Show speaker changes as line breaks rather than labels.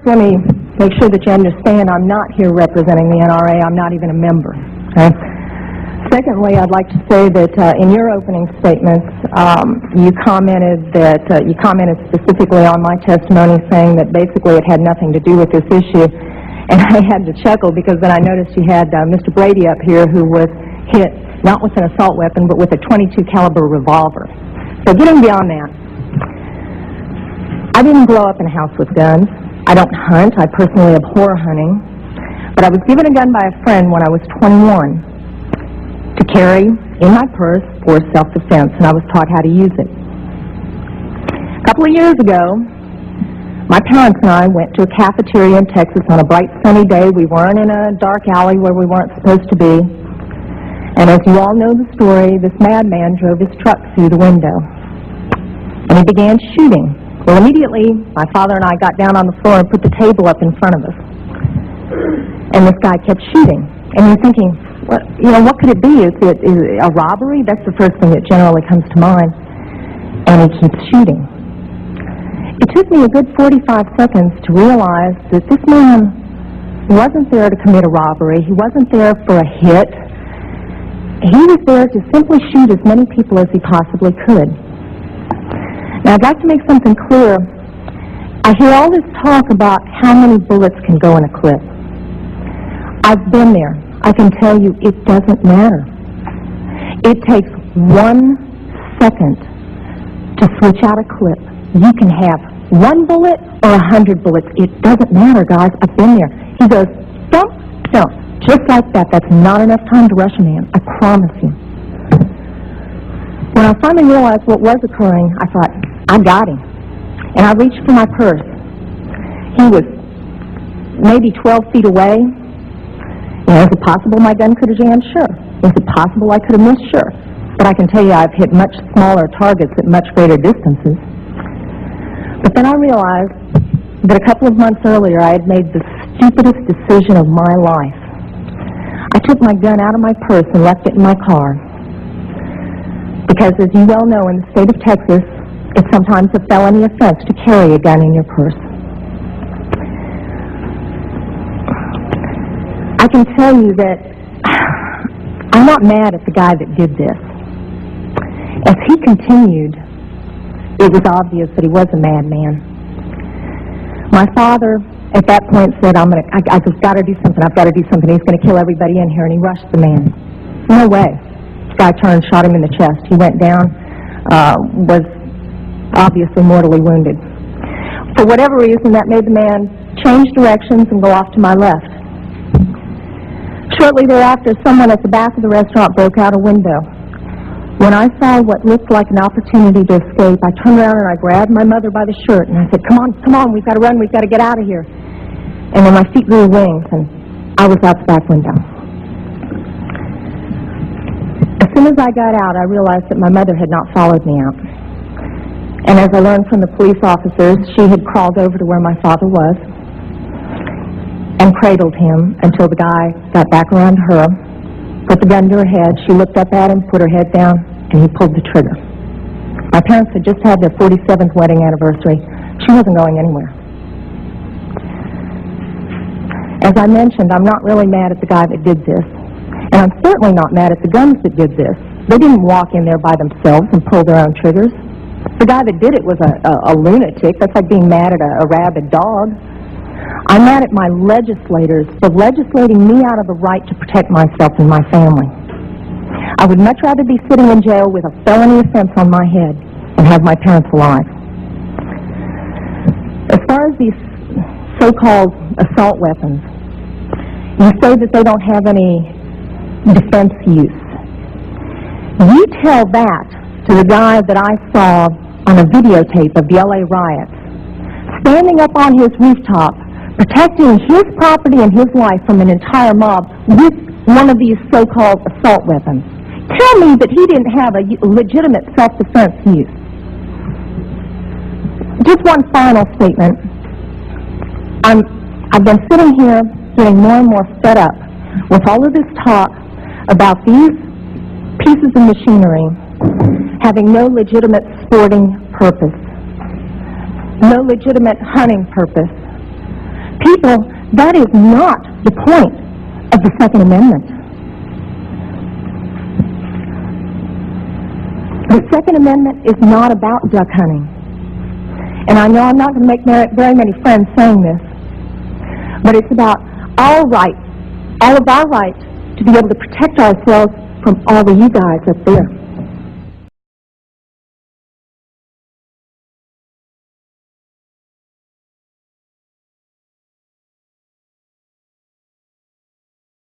let me make sure that you understand I'm not here representing the NRA. I'm not even a member. Okay? Secondly, I'd like to say that in your opening statements, you commented specifically on my testimony, saying that basically it had nothing to do with this issue. And I had to chuckle because then I noticed you had Mr. Brady up here, who was hit not with an assault weapon but with a .22 caliber revolver. So getting beyond that, I didn't grow up in a house with guns. I don't hunt. I personally abhor hunting. But I was given a gun by a friend when I was 21 to carry in my purse for self-defense, and I was taught how to use it. A couple of years ago, my parents and I went to a cafeteria in Texas on a bright sunny day. We weren't in a dark alley where we weren't supposed to be. And as you all know the story, this madman drove his truck through the window. And he began shooting. Well, immediately, my father and I got down on the floor and put the table up in front of us. And this guy kept shooting. And you're thinking, well, you know, what could it be? Is it a robbery? That's the first thing that generally comes to mind. And he keeps shooting. It took me a good 45 seconds to realize that this man wasn't there to commit a robbery. He wasn't there for a hit. He was there to simply shoot as many people as he possibly could. Now, I'd like to make something clear. I hear all this talk about how many bullets can go in a clip. I've been there. I can tell you it doesn't matter. It takes 1 second to switch out a clip. You can have 1 bullet or 100 bullets. It doesn't matter, guys. I've been there. He goes, dump, dump. Just like that. That's not enough time to rush a man. I promise you. When I finally realized what was occurring, I thought, I got him. And I reached for my purse. He was maybe 12 feet away. You know, is it possible my gun could have jammed? Sure. Is it possible I could have missed? Sure. But I can tell you I've hit much smaller targets at much greater distances. But then I realized that a couple of months earlier I had made the stupidest decision of my life. I took my gun out of my purse and left it in my car. Because as you well know, in the state of Texas, it's sometimes a felony offense to carry a gun in your purse. I can tell you that I'm not mad at the guy that did this. As he continued, it was obvious that he was a madman. My father, at that point, said, I've got to do something. I've got to do something. He's going to kill everybody in here. And he rushed the man. No way. This guy turned, shot him in the chest. He went down, was obviously mortally wounded. For whatever reason, that made the man change directions and go off to my left. Shortly thereafter, someone at the back of the restaurant broke out a window. When I saw what looked like an opportunity to escape, I turned around and I grabbed my mother by the shirt and I said, come on, we've got to run, we've got to get out of here. And then my feet grew wings and I was out the back window. As soon as I got out, I realized that my mother had not followed me out. And as I learned from the police officers, she had crawled over to where my father was and cradled him until the guy got back around her, put the gun to her head. She looked up at him, put her head down, and he pulled the trigger. My parents had just had their 47th wedding anniversary. She wasn't going anywhere. As I mentioned, I'm not really mad at the guy that did this. And I'm certainly not mad at the guns that did this. They didn't walk in there by themselves and pull their own triggers. The guy that did it was a lunatic. That's like being mad at a rabid dog. I'm mad at my legislators for legislating me out of the right to protect myself and my family. I would much rather be sitting in jail with a felony offense on my head and have my parents alive. As far as these so-called assault weapons, you say that they don't have any defense use. You tell that to the guy that I saw on a videotape of the LA riots, standing up on his rooftop, protecting his property and his life from an entire mob with one of these so-called assault weapons. Tell me that he didn't have a legitimate self-defense use. Just one final statement. I've been sitting here getting more and more fed up with all of this talk about these pieces of machinery having no legitimate sporting purpose, no legitimate hunting purpose, People, that is not the point of the Second Amendment. The Second Amendment is not about duck hunting. And I know I'm not going to make very many friends saying this, but it's about our rights, all of our rights, to be able to protect ourselves from all of you guys up there.